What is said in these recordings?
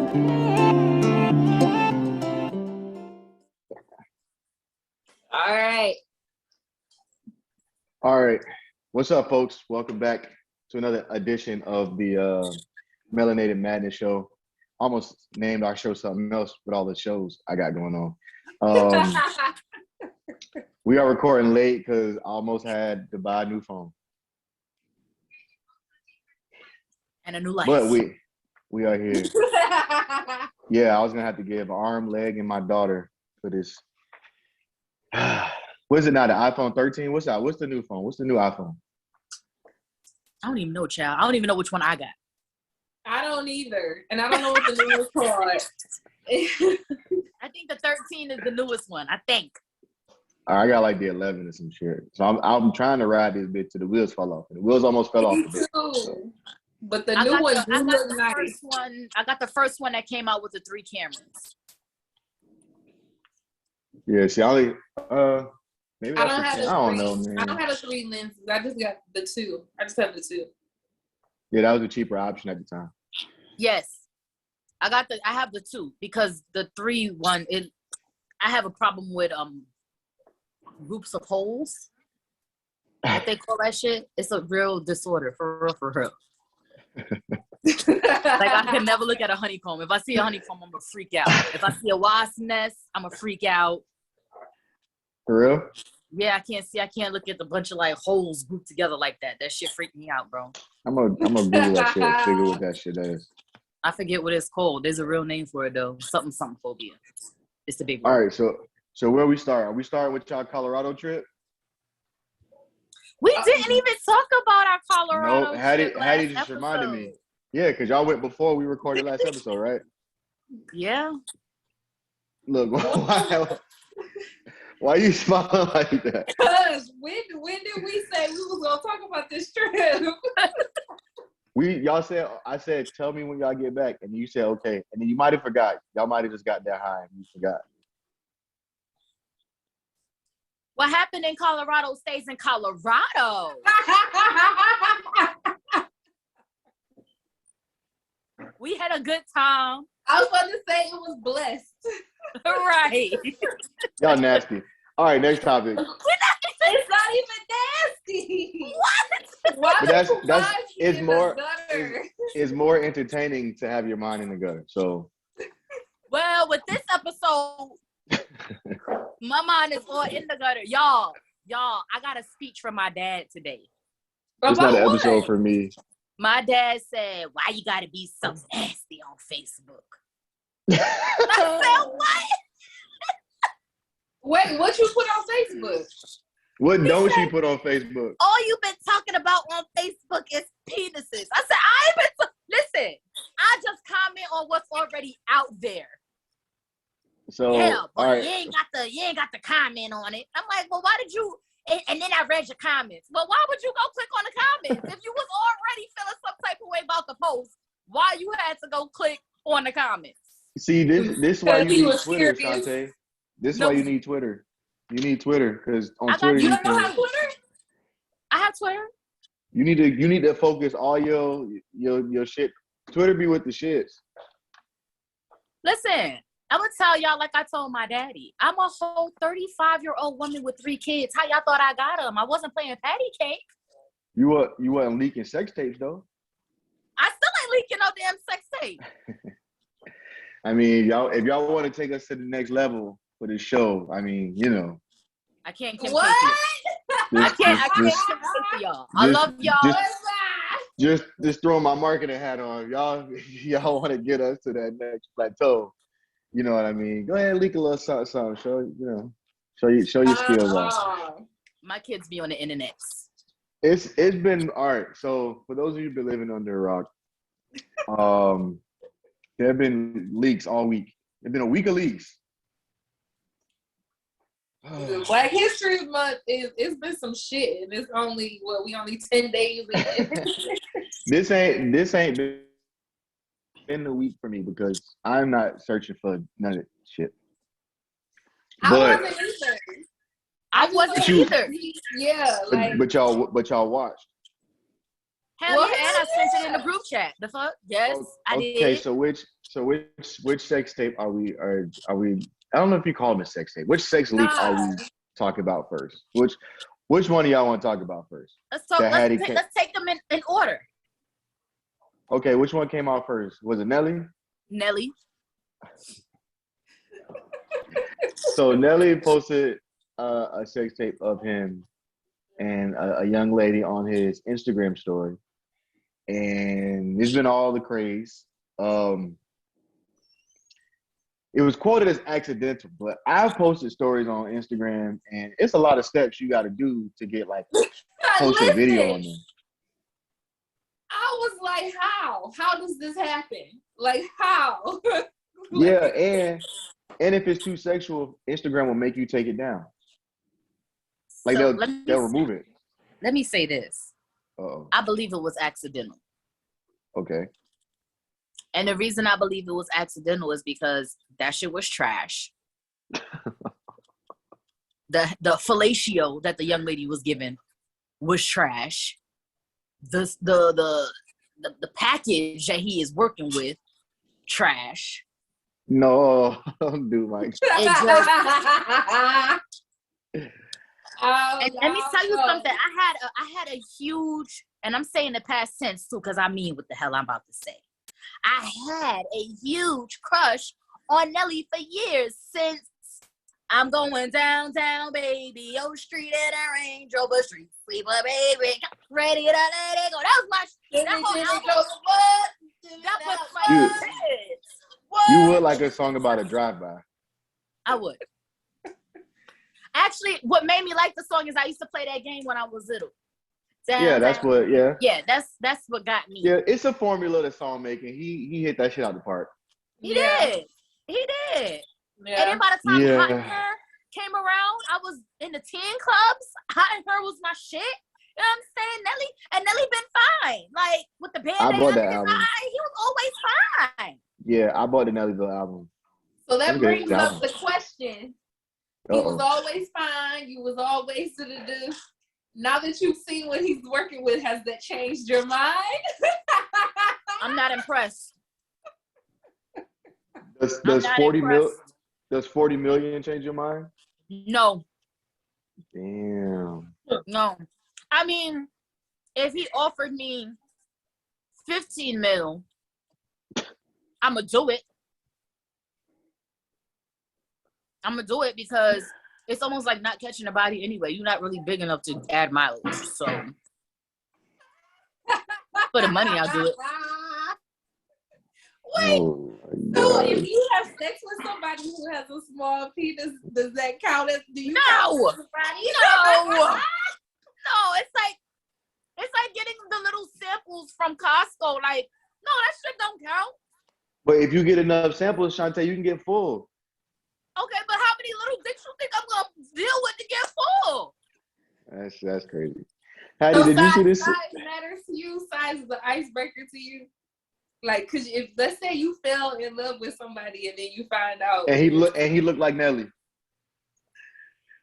All right. All right. What's up, folks? Welcome back to another edition of the Melanated Madness Show. Almost named our show something else with all the shows I got going on. We are recording late because I almost had to buy a new phone. And a new life. But we are here. Yeah, I was going to have to give an arm, leg, and my daughter for this. What is it now, the iPhone 13? What's that? What's the new phone? What's the new iPhone? I don't even know, child. I don't even know which one I got. I don't either. And I don't know what the newest card. I think the 13 is the newest one, I think. I got like the 11 or some shit. So I'm trying to ride this bit till the wheels fall off. The wheels almost fell off a bit. So. But the new one do look nice. I got the first one that came out with the 3 cameras. Yeah, see, maybe I don't have I don't know, man. I don't have the 3 lenses. I just got the 2. I just have the 2. Yeah, that was a cheaper option at the time. Yes. I have the 2 because the 3 one, I have a problem with groups of holes. What they call that shit? It's a real disorder, for real. Like, I can never look at a honeycomb. If I see a honeycomb, I'm gonna freak out. If I see a wasp nest, I'm gonna freak out. For real? Yeah, I can't look at the bunch of like holes grouped together like that. That shit freaked me out, bro. I'm gonna Google that shit, figure what that shit is. I forget what it's called. There's a real name for it though. Something phobia. It's the big one. All right, so where we start? Are we starting with y'all Colorado trip? We didn't even talk about our Colorado trip. No, Hattie just reminded me. Yeah, because y'all went before we recorded last episode, right? Yeah. Look, why are you smiling like that? Because when did we say we was gonna talk about this trip? I said, tell me when y'all get back, and you said okay, and then you might have forgot. Y'all might have just got that high and you forgot. What happened in Colorado stays in Colorado. We had a good time. I was about to say it was blessed. Right. Y'all nasty. All right, next topic. It's not even nasty. What? Why But it's more entertaining to have your mind in the gutter. So. Well, with this episode, my mind is all in the gutter. Y'all, I got a speech from my dad today. It's not an episode for me. My dad said, "Why you gotta be so nasty on Facebook?" I said, "What?" Wait, what you put on Facebook? What don't you put on Facebook? All you've been talking about on Facebook is penises. I said, listen, I just comment on what's already out there. So yeah, but right. you ain't got the comment on it. I'm like, well, why did you? And then I read your comments. Well, why would you go click on the comments if you was already feeling some type of way about the post? Why you had to go click on the comments? See, this is why you need Twitter, serious. Shantae. This is why you need Twitter. You need Twitter because on Twitter you don't know how to Twitter? I have Twitter. You need to focus all your shit. Twitter be with the shits. Listen, I'm gonna tell y'all like I told my daddy. I'm a whole 35-year-old woman with 3 kids. How y'all thought I got them? I wasn't playing patty cake. You wasn't leaking sex tapes though. I still ain't leaking no damn sex tape. I mean, if y'all want to take us to the next level for this show, I mean, you know. I can't compete. What? I can't compete to y'all. I love y'all. Just throwing my marketing hat on. Y'all want to get us to that next plateau. You know what I mean? Go ahead, leak a little something. Show your skills off. My kids be on the internet. It's been all right. So for those of you who've been living under a rock, there have been leaks all week. It's been a week of leaks. Black History Month it's been some shit, and it's only we only 10 days in. This ain't been the week for me because I'm not searching for none of that shit. I wasn't either. I wasn't either. Yeah, but y'all watched. Hell Well, yeah, and I hell sent it in yeah. the group chat. The fuck? Yes, I Okay, did. so which sex tape are we? I don't know if you call them a sex tape. Which sex leak are Nah. we talking about first? Which one of y'all want to talk about first? Let's talk. That Hattie Let's take them in order. Okay, which one came out first? Was it Nelly? Nelly. So Nelly posted a sex tape of him and a young lady on his Instagram story, and it's been all the craze. It was quoted as accidental, but I've posted stories on Instagram, and it's a lot of steps you got to do to get like post a video on Listen, there. I was like, how? How does this happen? Like, how? Yeah, and if it's too sexual, Instagram will make you take it down. Like So they'll remove it. let me say this. Uh-oh. I believe it was accidental. Okay. And the reason I believe it was accidental is because that shit was trash. The fellatio that the young lady was given was trash. The package that he is working with, trash. No, don't do Mike. It just Oh, and let me tell you something. I had a huge, and I'm saying the past tense too, because I mean what the hell I'm about to say. I had a huge crush on Nelly for years, since I'm going downtown, baby, O Street in a Range Rover, street sweeper, baby, ready to let it go. That was my shit. That whole album, that was my shit. You would like a song about a drive-by. I would. Actually, what made me like the song is I used to play that game when I was little. Yeah, that's what. Yeah. Yeah, that's what got me. Yeah, it's a formula to song making. He hit that shit out the park. He did. He did. Yeah. And then by the time Yeah. Hot and Her came around, I was in the teen clubs. Hot and Her was my shit. You know what I'm saying? Nelly been fine. Like with the band I aid bought under that his album. eye, he was always fine. Yeah, I bought the Nellyville album. So That's that a good brings up album. the question. He Uh-oh. was always fine. You was always do. Now that you've seen what he's working with, has that changed your mind? I'm not impressed. Does I'm not 40 mil? impressed. Does 40 million change your mind? No. Damn. No. I mean, if he offered me 15 mil, I'ma do it. I'm gonna do it because it's almost like not catching a body anyway. You're not really big enough to add mileage. So for the money, I'll do it. Wait, Oh, so if you have sex with somebody who has a small penis, does that count as, do you No. count as a body? No. No, it's like getting the little samples from Costco. Like, no, that shit don't count. But if you get enough samples, Shantae, you can get full. Okay, but how many little dicks you think I'm gonna deal with to get full? That's crazy. Hattie, So did you see this? size matters to you? Size is the icebreaker to you? Like, cause if let's say you fell in love with somebody and then you find out, And he looked like Nelly.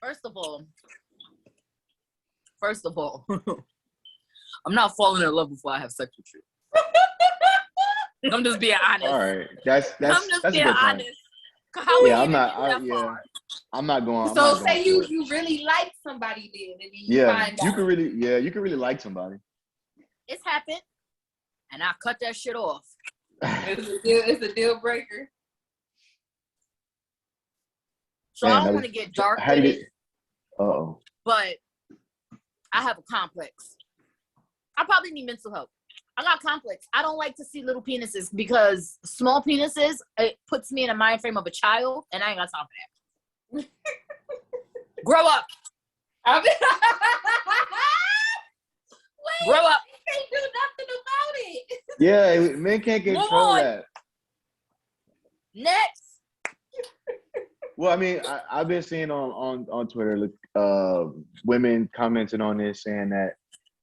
First of all, I'm not falling in love before I have sex with you. I'm just being honest. All right, that's I'm just a being good point. honest. How we Yeah, even get that far? I'm not going. so I'm not say going for it. you really like somebody then, and then you Yeah, find you out. can really like somebody. It's happened, and I cut that shit off. It's a deal breaker. So Man, I that don't was- want to get dark How with did it, Uh-oh. but I have a complex. I probably need mental help. I got complex. I don't like to see little penises because small penises, it puts me in a mind frame of a child, and I ain't got time for that. Grow up. I mean, wait, Grow up. you can't do nothing about it. Yeah, men can't Move control on. that. Next. Well, I mean, I've been seeing on Twitter, women commenting on this, saying that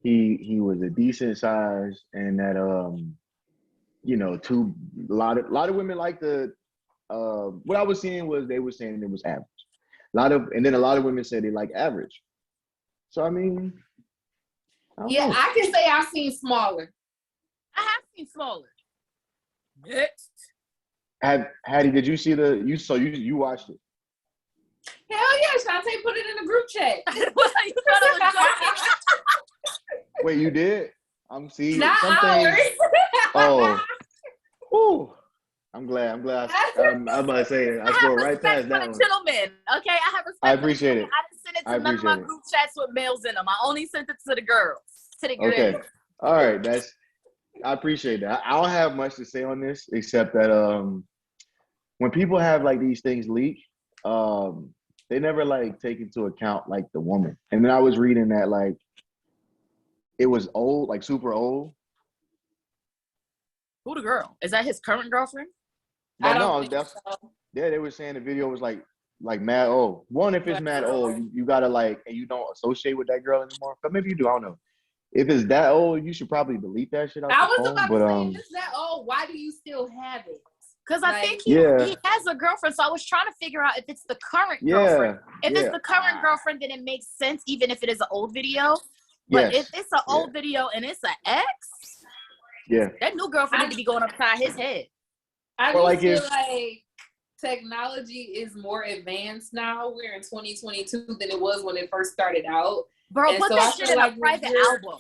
he was a decent size, and that a lot of women like the what I was seeing was they were saying it was average. And then a lot of women said they like average. So I mean, I don't Yeah, know. I can say I've seen smaller. I have seen smaller. Next. Hattie, did you see you watched it? Hell yeah, Shantae put it in the group chat. You thought I was joking? Wait, you did? I'm seeing Not some ours. things. Oh, ooh. I'm glad. I'm about to say I I have scrolled right respect past for that the one. gentleman. Okay, I have respect. I appreciate it. I didn't send it I to none of my appreciate it. group chats with males in them. I only sent it to the girls. To the girls. Okay. All right. I appreciate that. I don't have much to say on this except that when people have like these things leak, they never like take into account like the woman. And then I was reading that like it was old, like super old. Who the girl? Is that his current girlfriend? I But don't no, think that's so. yeah, they were saying the video was like mad old. One, if it's mad old, you gotta like and you don't associate with that girl anymore. But maybe you do, I don't know. If it's that old, you should probably delete that shit out I your was phone. about But to say, if it's that old, why do you still have it? Because Like, I think yeah. he has a girlfriend. So I was trying to figure out if it's the current Yeah. girlfriend. If Yeah. it's the current girlfriend, then it makes sense, even if it is an old video. But Yes. if it's an old video and it's an ex, Yeah. that new girlfriend need to be going upside his head. I Or just like feel if- like technology is more advanced now. We're in 2022 than it was when it first started out. Bro, And put so that I shit feel in a like private we're- album.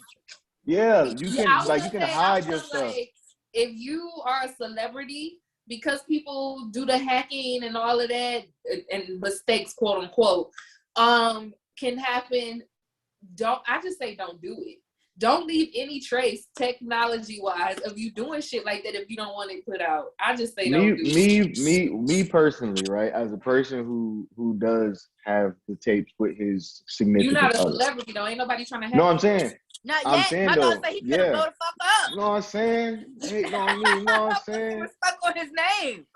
Yeah, you Yeah, can I was like gonna you can say, hide I your feel stuff. like if you are a celebrity, because people do the hacking and all of that and mistakes, quote unquote, can happen. I just say don't do it. Don't leave any trace technology wise of you doing shit like that if you don't want it put out. I just say don't do it. Me personally, right? As a person who does have the tapes with his You're significant not a other. celebrity though. Ain't nobody trying to hack No, I'm you. saying. Not I'm yet. saying My though, dog said he could yeah. blow the fuck up. You know what I'm saying? Hating on me, you know what I'm saying? We're stuck on his name.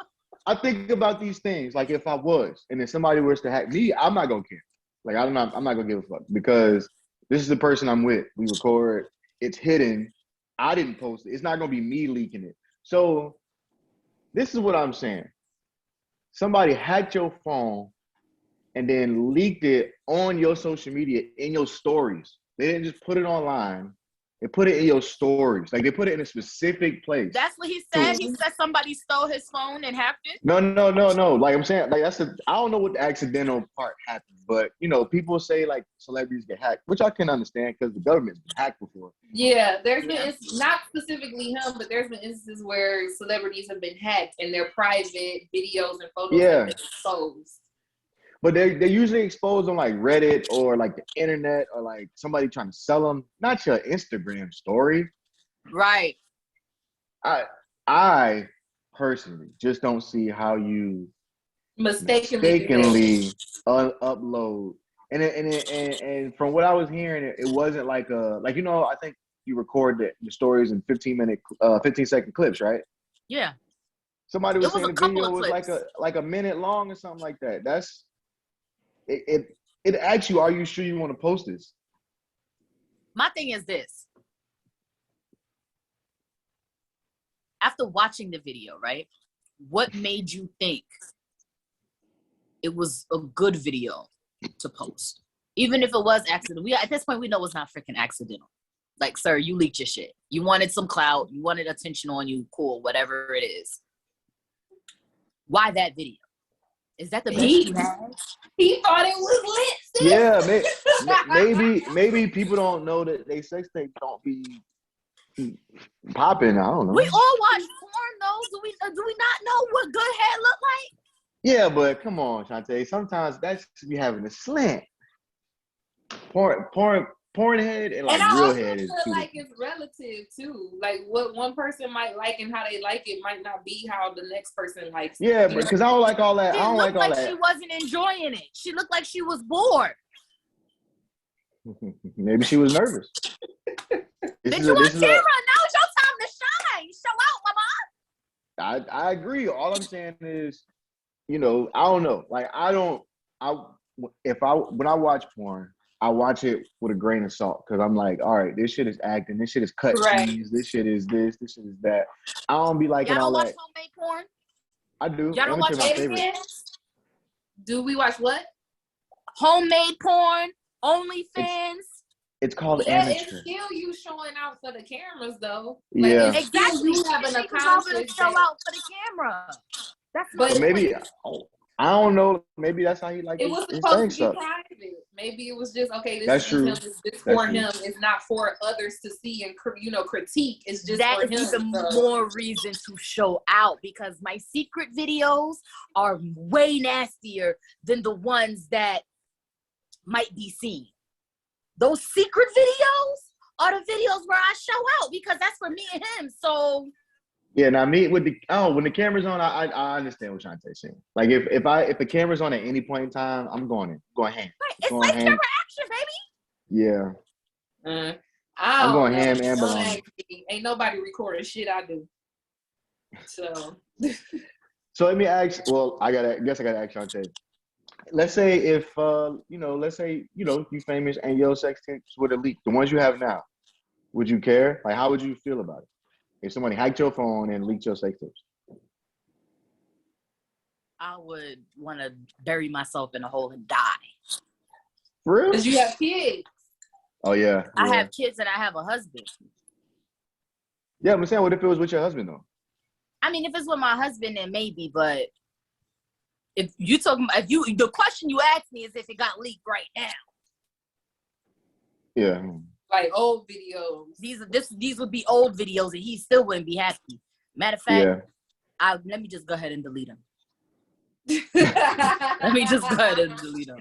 I think about these things like if I was, and then somebody was to hack me, I'm not gonna care. Like I'm not gonna give a fuck because this is the person I'm with. We record, it's hidden. I didn't post it. It's not gonna be me leaking it. So this is what I'm saying. Somebody hacked your phone and then leaked it on your social media in your stories. They didn't just put it online. They put it in your stories. Like they put it in a specific place. That's what he said. He said somebody stole his phone and hacked it. No. Like I'm saying, like I don't know what the accidental part happened, but you know, people say like celebrities get hacked, which I can understand because the government's been hacked before. Yeah, there's been not specifically him, but there's been instances where celebrities have been hacked and their private videos and photos have been exposed. But they usually exposed on like Reddit or like the internet or like somebody trying to sell them, not your Instagram story. Right. I personally just don't see how you mistakenly upload. And from what I was hearing, it wasn't like you know, I think you record the stories in 15-second clips, right? Yeah. Somebody was saying the video was clips. like a minute long or something like that. That's it asks you, are you sure you want to post this? My thing is this. After watching the video, right? What made you think it was a good video to post? Even if it was accidental. At this point, we know it's not freaking accidental. Like, sir, you leaked your shit. You wanted some clout. You wanted attention on you. Cool, whatever it is. Why that video? Is that the best you had? He thought it was lit. Yeah, maybe people don't know that they sex tapes don't be popping. I don't know. We all watch porn, though. Do we not know what good head look like? Yeah, but come on, Shantae. Sometimes that's be having a slant. Porn head and like real head is feel like it's relative too. Like what one person might like and how they like it might not be how the next person likes it. Yeah, because I don't like all that. She I don't like all looked that. She wasn't enjoying it. She looked like she was bored. Maybe she was nervous. Bitch, you on camera. Now it's your time to shine. Show out, mama. I agree. All I'm saying is, you know, I don't know. Like when I watch porn, I watch it with a grain of salt because I'm like, all right, this shit is acting, this shit is cut cheese, this shit is this shit is that. I don't be liking all that. Y'all don't watch homemade porn? I do. Y'all don't watch it? Do we watch what? Homemade porn, OnlyFans. It's called Yeah, amateur. it's still you showing out for the cameras, though. Yeah. It's still Exactly. you having She a was over to conscience. show out for the camera. That's my But maybe point. I don't know. Maybe that's how he like it was his supposed thing to be stuff. private. Maybe it was just okay. This That's is true. him. This That's for true. him. It's not for others to see and critique. It's just That for is him. even So. more reason to show out because my secret videos are way nastier than the ones that might be seen. Those secret videos are the videos where I show out because that's for me and him. So Yeah, now me with when the camera's on, I understand what you're trying to say. Like if the camera's on at any point in time, I'm going ham. right, it's Going like ham. camera action, baby. Yeah. I'm going ham and Don't baloney. ask me. Ain't nobody recording shit I do. So So let me ask. Well, I guess I gotta ask Shantae. Let's say if you famous and your sex tapes would have leaked, the ones you have now, would you care? Like, how would you feel about it if somebody hacked your phone and leaked your sex tapes? I would want to bury myself in a hole and die. For real? because you have kids. Oh yeah. I have kids and I have a husband. Yeah, I'm saying, what if it was with your husband though? I mean, if it's with my husband, then maybe. But if the question you asked me is if it got leaked right now. Yeah. Like old videos. These would be old videos, and he still wouldn't be happy. Matter of fact, let me just go ahead and delete them. Let me just go ahead and delete them.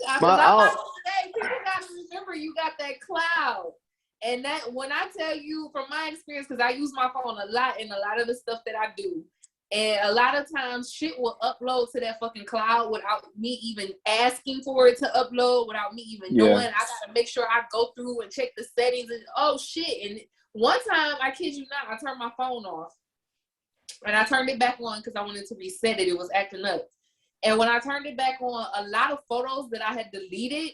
I'm about to say, people got to remember you got that cloud. And that when I tell you from my experience, because I use my phone a lot in a lot of the stuff that I do, and a lot of times shit will upload to that fucking cloud without me even asking for it to upload, without me even knowing. I gotta make sure I go through and check the settings and oh shit. And one time, I kid you not, I turned my phone off. And I turned it back on because I wanted to reset it. It was acting up. And when I turned it back on, a lot of photos that I had deleted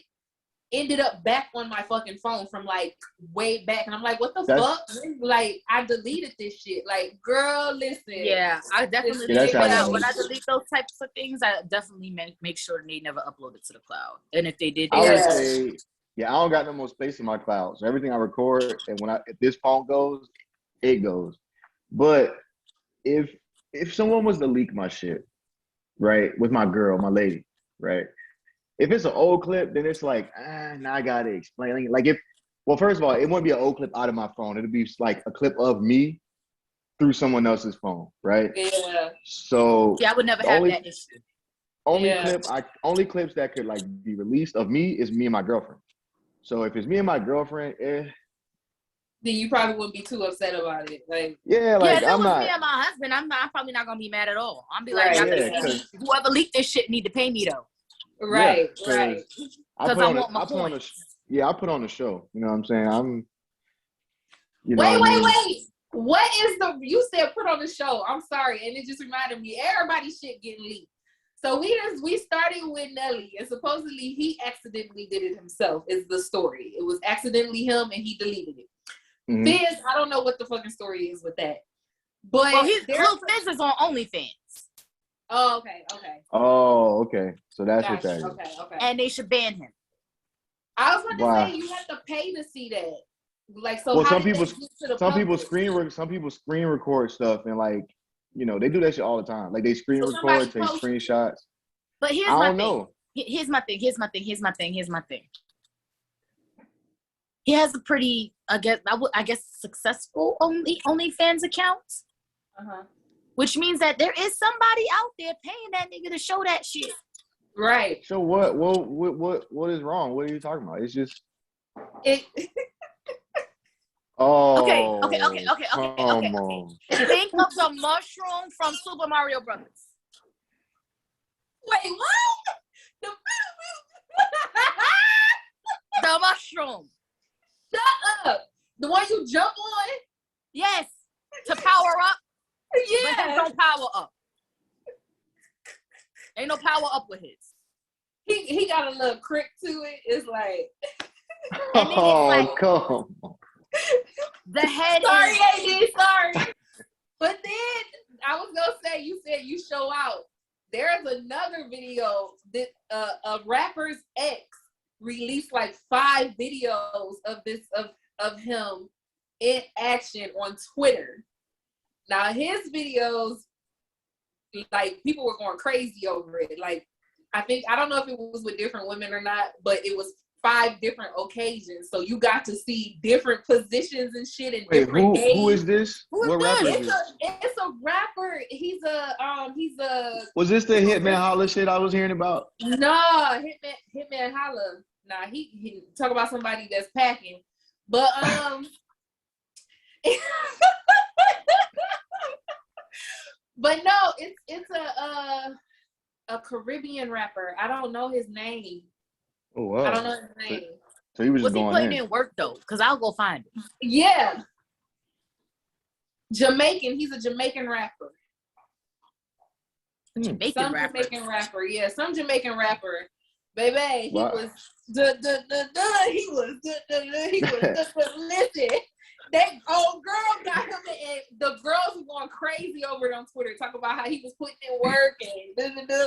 ended up back on my fucking phone from like way back. And I'm like, what the fuck? Like, I deleted this shit. Like, girl, listen. Yeah, I definitely when I delete those types of things, I definitely make sure they never upload it to the cloud. And if they did, I would say, I don't got no more space in my cloud. So everything I record, and if this phone goes, it goes. But if someone was to leak my shit, right, with my girl, my lady, right? If it's an old clip, then it's like, now I gotta explain. Like first of all, it wouldn't be an old clip out of my phone. It'd be like a clip of me through someone else's phone, right? Yeah. So I would never have that issue. Only clips that could like be released of me is me and my girlfriend. So if it's me and my girlfriend, then you probably wouldn't be too upset about it. Like, if it was me and my husband, I'm probably not gonna be mad at all. I'm be like, whoever leaked this shit need to pay me though. Right. Because I want my points. I put on the show. You know what I'm saying? Wait. What is you said put on the show? I'm sorry, and it just reminded me. Everybody's shit getting leaked. So we started with Nelly, and supposedly he accidentally did it himself. Is the story? It was accidentally him, and he deleted it. Mm-hmm. Fizz, I don't know what the fucking story is with that. But Lil Fizz is on OnlyFans. Oh, okay. Oh, okay. So that's what that is. Okay. And they should ban him. I was going to say you have to pay to see that. Like, so well, how some people screen record stuff and like, they do that shit all the time. Like they screen record, take screenshots. But here's my thing. He has a pretty, I guess successful OnlyFans account. Which means that there is somebody out there paying that nigga to show that shit. Right. So what is wrong? What are you talking about? It's just Oh. Okay. Think of the mushroom from Super Mario Brothers. Wait, what? The mushroom. Shut up. The one you jump on? Yes. To power up. Yeah. But his don't power up. Ain't no power up with his. He got a little crick to it. It's like. Come on. The head. Sorry, AD. Sorry. But then I was gonna say, you said you show out. There's another video that a rapper's ex released like 5 videos of him in action on Twitter. Now his videos, like people were going crazy over it. Like I don't know if it was with different women or not, but it was 5 different occasions. So you got to see different positions and shit in different days. Who is this? What rapper is this? It's a rapper. He's a Was this the Hitman Holla shit I was hearing about? No, Hitman Holla. Nah, he talk about somebody that's packing. But but no, it's a Caribbean rapper. I don't know his name. Oh wow. I don't know his name. So he was just he going putting in work though? Because I'll go find it. Yeah. Jamaican. He's a Jamaican rapper. Jamaican rapper. Yeah, some Jamaican rapper. Baby, he was listen. That old girl got him, and the girls were going crazy over it on Twitter, talk about how he was putting in work and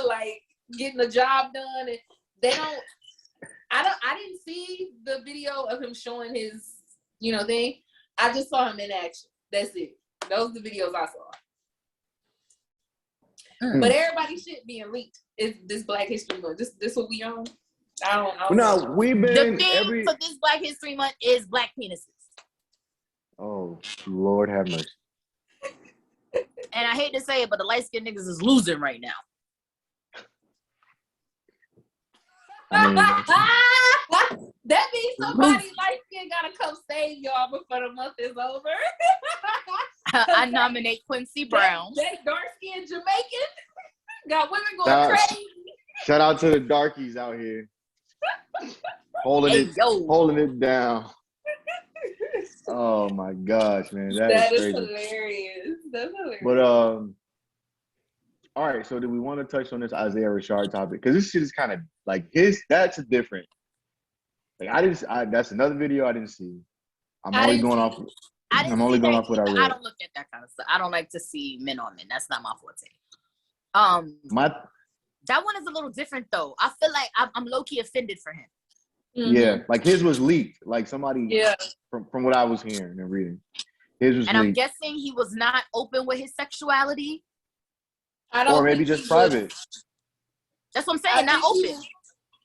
like getting the job done. And they don't. I didn't see the video of him showing his, thing. I just saw him in action. That's it. Those are the videos I saw. But everybody's shit being leaked. Is this Black History Month? This what we on? I don't know. We've been the theme for this Black History Month is black penises. Oh Lord have mercy. And I hate to say it, but the light skinned niggas is losing right now. I mean, that means somebody light skin gotta come save y'all before the month is over. I nominate Quincy Brown. That dark skinned Jamaican got women going crazy. Shout out to the darkies out here. Holding it down. Oh my gosh, man. That is crazy. Hilarious. That's hilarious. But all right, so do we want to touch on this Isaiah Rashad topic? Because this shit is kind of like that's a different. Like that's another video I didn't see. I'm only going off what I read. I don't look at that kind of stuff. I don't like to see men on men. That's not my forte. That one is a little different though. I feel like I'm low-key offended for him. Mm-hmm. Yeah, like his was leaked. Like somebody from what I was hearing and reading. His was leaked. I'm guessing he was not open with his sexuality. Or maybe just private. That's what I'm saying, not open.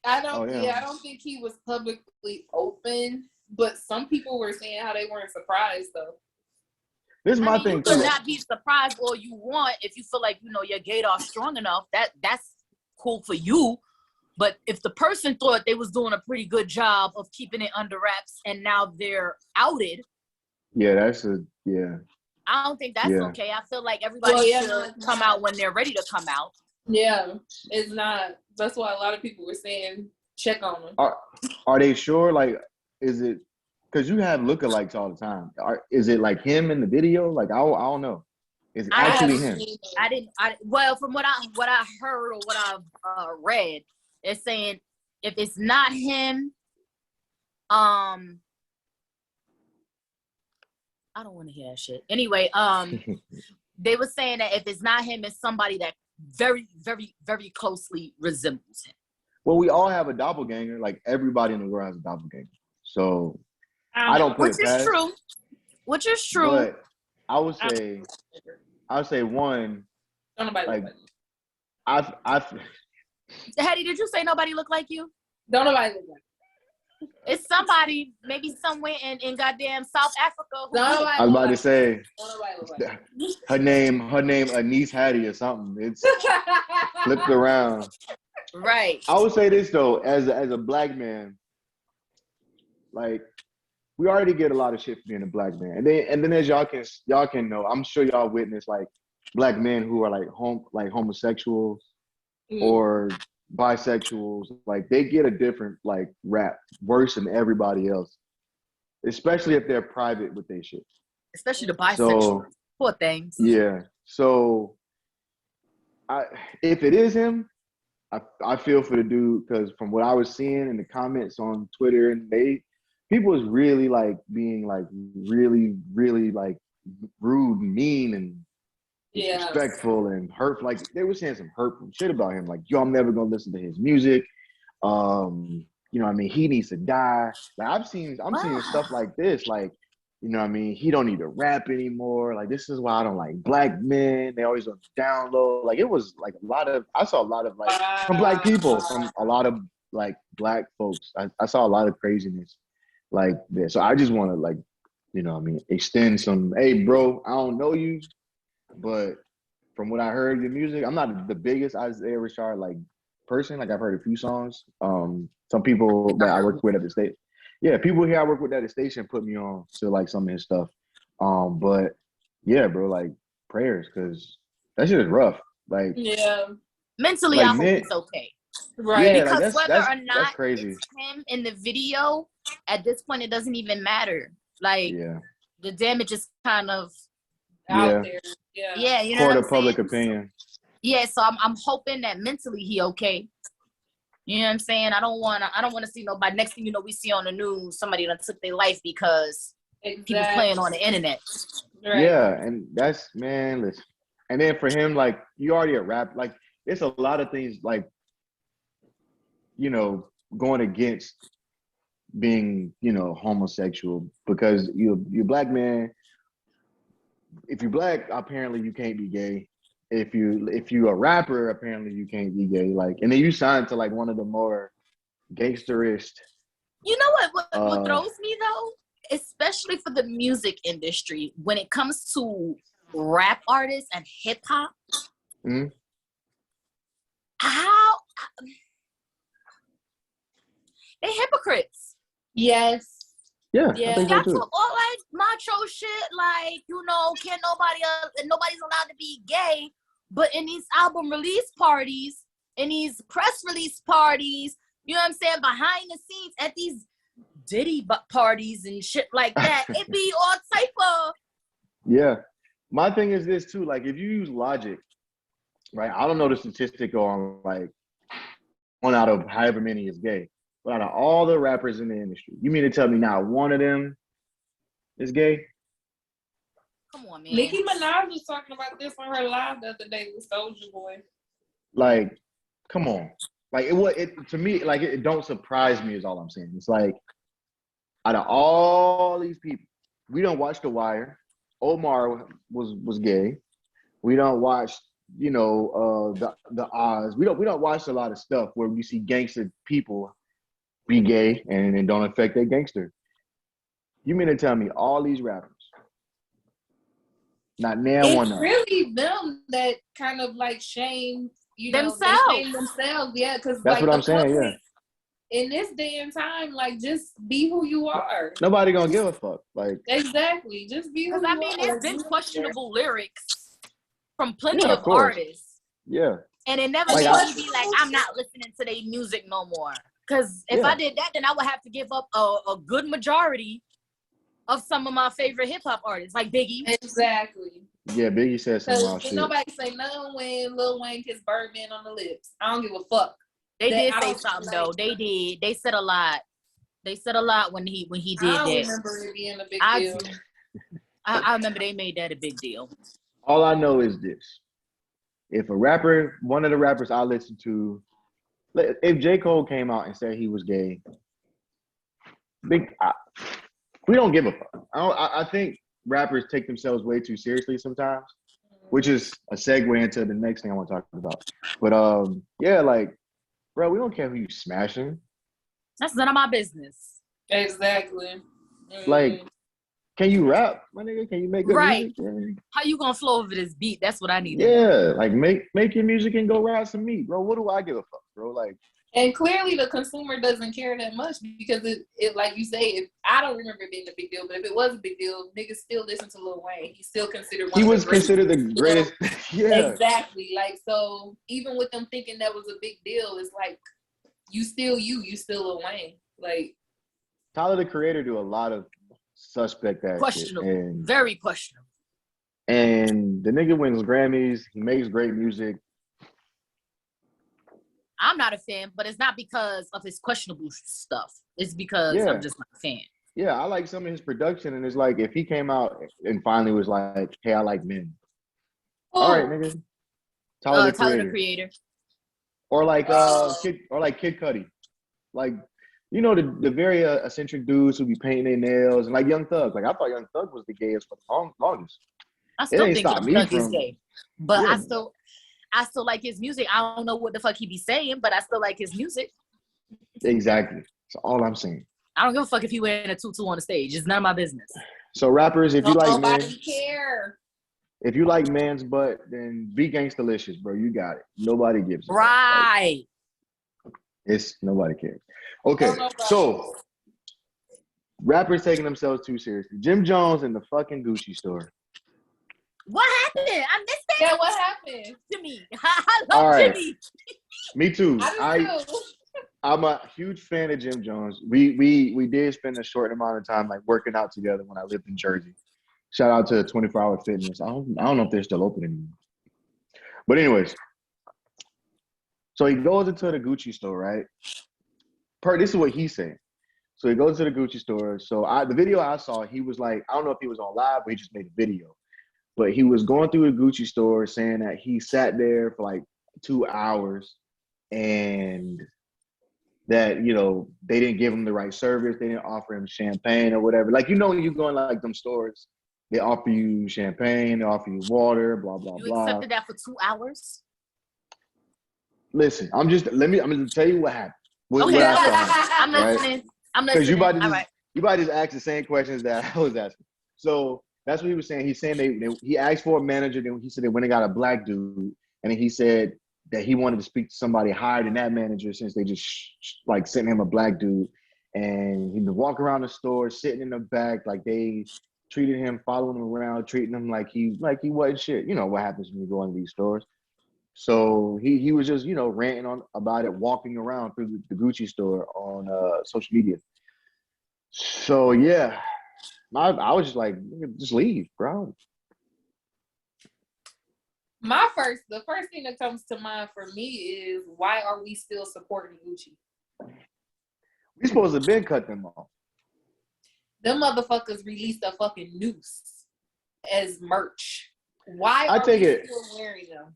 I don't think he was publicly open, but some people were saying how they weren't surprised though. This is my thing too. You could not be surprised all you want if you feel like your gaydar strong enough. That's cool for you. But if the person thought they was doing a pretty good job of keeping it under wraps and now they're outed. Yeah, I don't think that's okay. I feel like everybody should come out when they're ready to come out. Yeah, it's not. That's why a lot of people were saying check on them. Are they sure? Like, is it because you have lookalikes all the time? Is it like him in the video? Like, I don't know. Is it actually him? Well, from what I heard or what I've read, it's saying if it's not him, I don't want to hear that shit. Anyway, they were saying that if it's not him, it's somebody that very, very, very closely resembles him. Well, we all have a doppelganger. Like everybody in the world has a doppelganger. So I don't put it past. Which is true. But I would say one. Don't nobody like look like you. Hattie, did you say nobody look like you? Don't nobody look like you. It's somebody, maybe somewhere in goddamn South Africa. I was about to say her name Anise Hattie or something. It's flipped around. Right. I would say this though, as a black man, like we already get a lot of shit for being a black man, and then as y'all can know, I'm sure y'all witness like black men who are like homosexuals or bisexuals, like they get a different like rap, worse than everybody else, especially if they're private with their shit. Especially the bisexuals. Poor things. Yeah. So if it is him, I feel for the dude, because from what I was seeing in the comments on Twitter, and people was really like being like really, really like rude, mean, and disrespectful and hurtful. Like they were saying some hurtful shit about him. Like, yo, I'm never gonna listen to his music. you know what I mean, he needs to die. Like I'm seeing stuff like this, like, you know what I mean, he don't need to rap anymore. Like this is why I don't like black men. They always on down low. Like it was like I saw a lot of like from black people, from a lot of like black folks. I saw a lot of craziness like this. So I just want to like, you know what I mean, extend some, hey bro, I don't know you, but from what I heard your music, I'm not the biggest Isaiah Rashad like person. Like I've heard a few songs. Some people that I work with at the state, yeah, people here I work with at the station put me on to like some of his stuff. But yeah, bro, like prayers, because that shit is rough. Like Yeah. Mentally, like, I hope it's okay. Right. Yeah, Because like whether or that's not crazy. it's him in the video, at this point, it doesn't even matter. Like Yeah, the damage is kind of Out there. Yeah. yeah, you know court what I'm of public saying? opinion. Yeah, so I'm hoping that mentally he okay. You know what I'm saying? I don't wanna see nobody. Next thing you know, we see on the news somebody that took their life because people playing on the internet. Right. Yeah, and that's, man, listen. And then for him, like, you already a rap. Like, it's a lot of things, like, you know, going against being, you know, homosexual, because you're black man. If you're black, apparently you can't be gay. If you a rapper, apparently you can't be gay. Like, and then you signed to like one of the more gangsterish. You know what throws me though? Especially for the music industry, when it comes to rap artists and hip hop, Mm-hmm. how they hypocrites. Yes. Yeah, Yeah. I think Y'all so too. talk all like macho shit, like, you know, can't nobody's allowed to be gay. But in these album release parties, in these press release parties, you know what I'm saying, behind the scenes at these Diddy parties and shit like that, it be all type of. Yeah. My thing is this too, like if you use logic, right? I don't know the statistic on like 1 out of however many is gay, but out of all the rappers in the industry, you mean to tell me not one of them is gay? Come on, man. Nicki Minaj was talking about this on her live the other day with Soulja Boy. Like, come on. Like it to me, like it don't surprise me is all I'm saying. It's like out of all these people, we don't watch The Wire. Omar was gay. We don't watch, you know, the Oz. We don't watch a lot of stuff where we see gangster people be gay and it don't affect their gangster. You mean to tell me all these rappers, not now one It's of them? really them that kind of like shame, you know, Themselves. they shame themselves. Yeah, because That's like what I'm saying. Yeah, in this day and time, like just be who you are. nobody gonna give a fuck. Like, Exactly, just be who Because you I mean, are. it's been questionable lyrics from plenty Yeah, of of course. artists. yeah, And it never Like, made me be like, I'm not listening to their music no more. Because if Yeah. I did that, then I would have to give up a good majority of some of my favorite hip hop artists, like Biggie. Exactly. yeah. Biggie said some wild Because shit. nobody say nothing when Lil Wayne kissed Birdman on the lips. I don't give a fuck. They That- did I say don't something like- though. They did. They said a lot. They said a lot when he did I don't that. remember it being a big I deal. do. I remember they made that a big deal. All I know is this: if a rapper, one of the rappers I listen to, if J. Cole came out and said he was gay, we don't give a fuck. I think rappers take themselves way too seriously sometimes, which is a segue into the next thing I want to talk about. But yeah, like, bro, we don't care who you smashing. That's none of my business. Exactly. Like, can you rap, my nigga? Can you make good Right. music? Man? How you gonna flow over this beat? That's what I need to know. Yeah, like make your music and go ride some meat, bro. What do I give a fuck, bro? Like, And clearly the consumer doesn't care that much because it like you say, if I don't remember it being a big deal, but if it was a big deal, niggas still listen to Lil Wayne. He's still considered one he of was the greatest. considered the greatest. Yeah, Exactly. Like, so even with them thinking that was a big deal, it's like you still Lil Wayne. Like, Tyler the Creator do a lot of suspect ass shit, Questionable. and Very questionable. the nigga wins Grammys. He makes great music. I'm not a fan, but it's not because of his questionable stuff. It's because Yeah. I'm just not a fan. Yeah, I like some of his production, and it's like if he came out and finally was like, "Hey, I like men." All right, nigga. Tyler the Tyler Creator. the Creator. Or like Kid Cudi. Like, you know, the very eccentric dudes who be painting their nails and like Young Thug. Like I thought Young Thug was the gayest for the longest. I It still ain't think stopped Young me Thug is from gay, but yeah. I still like his music. I don't know what the fuck he be saying, but I still like his music. Exactly. That's all I'm saying. I don't give a fuck if he wearing a tutu on the stage. It's none of my business. So rappers, if you like men, Nobody care. if you like man's butt, then be gangstalicious, bro. You got it. Nobody gives a fuck. Right. Like, it's nobody cares. Okay, Nobody. so rappers taking themselves too seriously. Jim Jones in the fucking Gucci store. What happened? I missed that. Yeah, what happened? Jimmy. I love All right. Jimmy. Me too. I do too. I'm a huge fan of Jim Jones. We did spend a short amount of time like working out together when I lived in Jersey. Shout out to 24-hour fitness. I don't know if they're still open anymore. But anyways, so he goes into the Gucci store, right? This is what he's saying. So he goes to the Gucci store. So the video I saw, he was like, I don't know if he was on live, but he just made a video. But he was going through the Gucci store saying that he sat there for like 2 hours and that, you know, they didn't give him the right service. They didn't offer him champagne or whatever. Like, you know, when you go in like them stores, they offer you champagne, they offer you water, blah, blah, You blah. accepted that for 2 hours? Listen, I'm gonna tell you what happened. What Okay, I saw, I'm listening. right? I'm Because listening. you about to just ask the same questions that I was asking. So that's what he was saying. He's saying he asked for a manager. Then he said they went and got a black dude, and then he said that he wanted to speak to somebody higher than that manager since they just like sent him a black dude, and he'd been walking around the store, sitting in the back, like they treated him, following him around, treating him like he wasn't shit. You know what happens when you go into these stores. So he was just, you know, ranting on about it, walking around through the Gucci store on social media. So yeah, I was just like, just leave, bro. The first thing that comes to mind for me is, why are we still supporting Gucci? We supposed to have been cut them off. Them motherfuckers released a fucking noose as merch. Why I are take we it. still wearing them?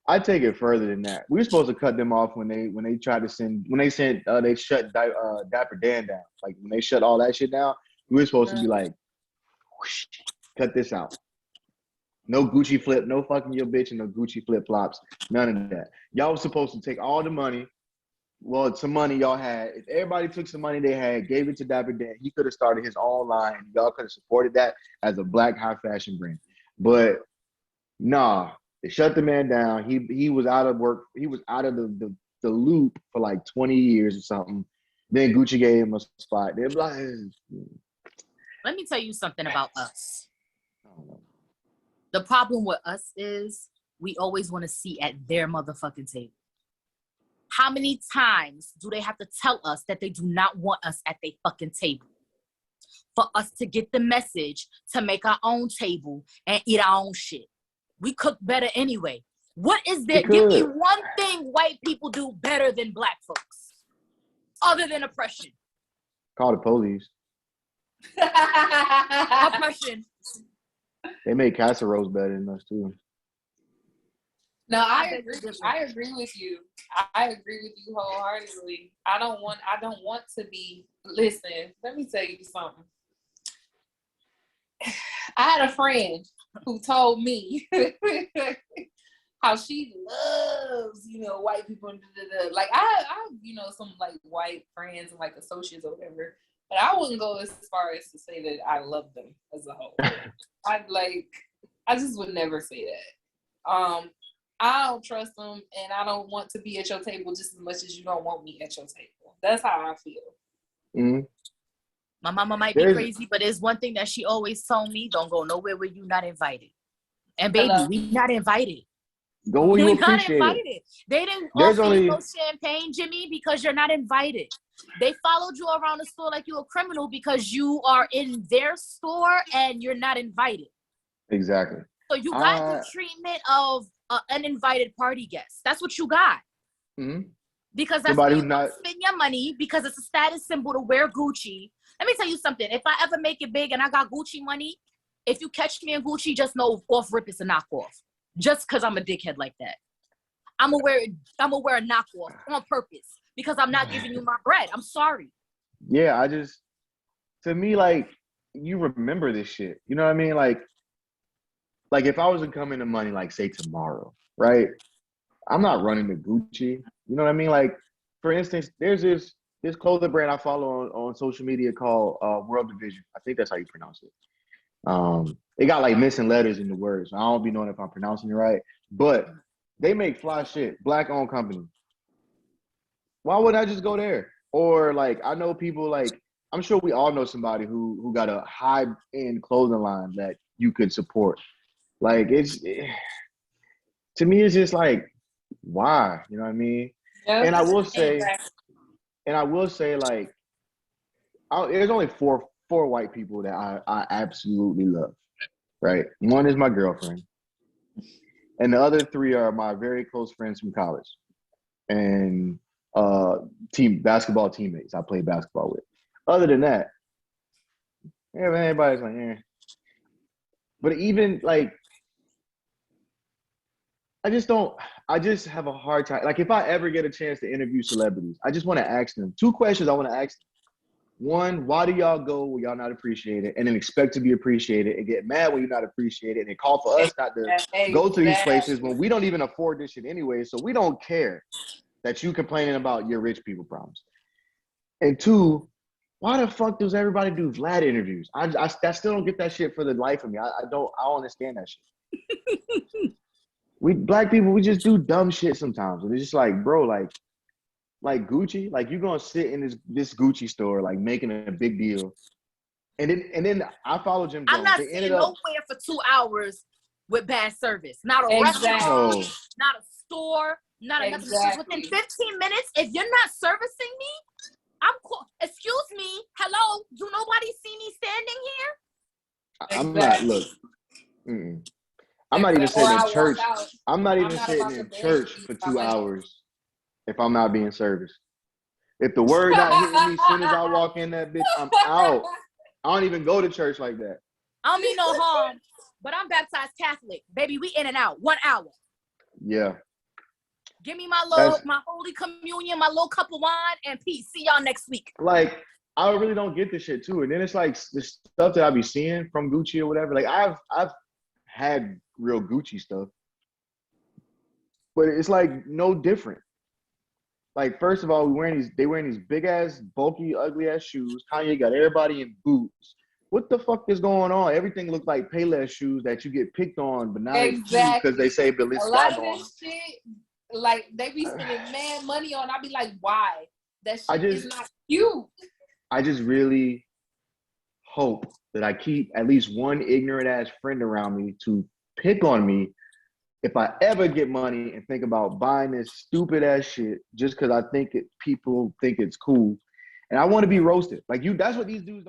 I take it further than that. We were supposed to cut them off when they tried to they shut Dapper Dan down. Like when they shut all that shit down, we were supposed to be like, whoosh, cut this out. No Gucci flip, no fucking your bitch and no Gucci flip flops, none of that. Y'all was supposed to take all the money. Well, some money y'all had. If everybody took some money they had, gave it to Dapper Dan, he could have started his own line. Y'all could have supported that as a black high fashion brand. But nah, they shut the man down. He was out of work. He was out of the loop for like 20 years or something. Then Gucci gave him a spot. They're like, Let me tell you something about us. I don't know. The problem with us is we always want to see at their motherfucking table. How many times do they have to tell us that they do not want us at their fucking table? For us to get the message to make our own table and eat our own shit. We cook better anyway. What is there? Give me one thing white people do better than black folks, other than oppression. Call the police. Oppression. They make casseroles better than us too. No, I agree. I agree with you. I agree with you wholeheartedly. I don't want to be. Listen, let me tell you something. I had a friend who told me how she loves, white people. Like I, some like white friends and like associates or whatever. But I wouldn't go as far as to say that I love them as a whole. I just would never say that. I don't trust them, and I don't want to be at your table just as much as you don't want me at your table. That's how I feel. Mm-hmm. My mama might be crazy, but there's one thing that she always told me: don't go nowhere where you're not invited. And baby, we not invited. Go where you appreciate not invited. it. They didn't offer you no champagne, Jimmy, because you're not invited. They followed you around the store like you're a criminal because you are in their store and you're not invited. Exactly. So you got the treatment of an uninvited party guest. That's what you got. Mm-hmm. Because that's where you don't spend your money, because it's a status symbol to wear Gucci. Let me tell you something. If I ever make it big and I got Gucci money, if you catch me in Gucci, just know off rip it's a knockoff. Just because I'm a dickhead like that. I'm gonna wear a knockoff on purpose. because I'm not giving you my bread. I'm sorry. Yeah, to me, like, you remember this shit. You know what I mean? Like if I was to come into money, like say tomorrow, right? I'm not running to Gucci. You know what I mean? Like, for instance, there's this clothing brand I follow on social media called World Division. I think that's how you pronounce it. It got like missing letters in the words. I don't be knowing if I'm pronouncing it right, but they make fly shit. Black owned company. Why wouldn't I just go there? Or like I know people like I'm sure we all know somebody who got a high end clothing line that you could support. Like to me, it's just like why? You know what I mean? Yep. And I will say, Exactly. like, there's only four white people that I absolutely love. Right, one is my girlfriend, and the other three are my very close friends from college, and team basketball teammates I played basketball with. Other than that, yeah, man, everybody's like, eh. But even like, I just have a hard time. Like, if I ever get a chance to interview celebrities, I just want to ask them two questions. I want to ask them. One, why do y'all go where y'all not appreciated and then expect to be appreciated and get mad when you're not appreciated and then call for us not to go to these places when we don't even afford this shit anyway, so we don't care that you complaining about your rich people problems. And two, why the fuck does everybody do Vlad interviews? I still don't get that shit for the life of me. I don't understand that shit. We black people, we just do dumb shit sometimes. And it's just like, bro, like Gucci, like you're gonna sit in this Gucci store, like making a big deal. And then I follow Jim Jones. I'm not sitting nowhere for 2 hours with bad service. Not a restaurant, not a store, not a nothing. Because within 15 minutes, if you're not servicing me, I'm cool. Excuse me, hello, do nobody see me standing here? I'm not, look. I'm not even sitting in church. I'm not even sitting in church for 2 hours if I'm not being serviced. If the word not hitting me as soon as I walk in that bitch, I'm out. I don't even go to church like that. I don't mean no harm, but I'm baptized Catholic. Baby, we in and out. 1 hour. Yeah. Give me my Holy Communion, my little cup of wine, and peace. See y'all next week. Like, I really don't get this shit too. And then it's like the stuff that I be seeing from Gucci or whatever. Like, I've had real Gucci stuff, but it's like no different. Like, first of all, they wearing these big ass, bulky, ugly ass shoes. Kanye got everybody in boots. What the fuck is going on? Everything looked like Payless shoes that you get picked on, but not because they say Balenciaga. A lot of this shit, like they be spending mad money on. I be like, why? That shit is not cute. I just really hope that I keep at least one ignorant ass friend around me to pick on me if I ever get money and think about buying this stupid ass shit just because I think people think it's cool. And I want to be roasted. Like, that's what these dudes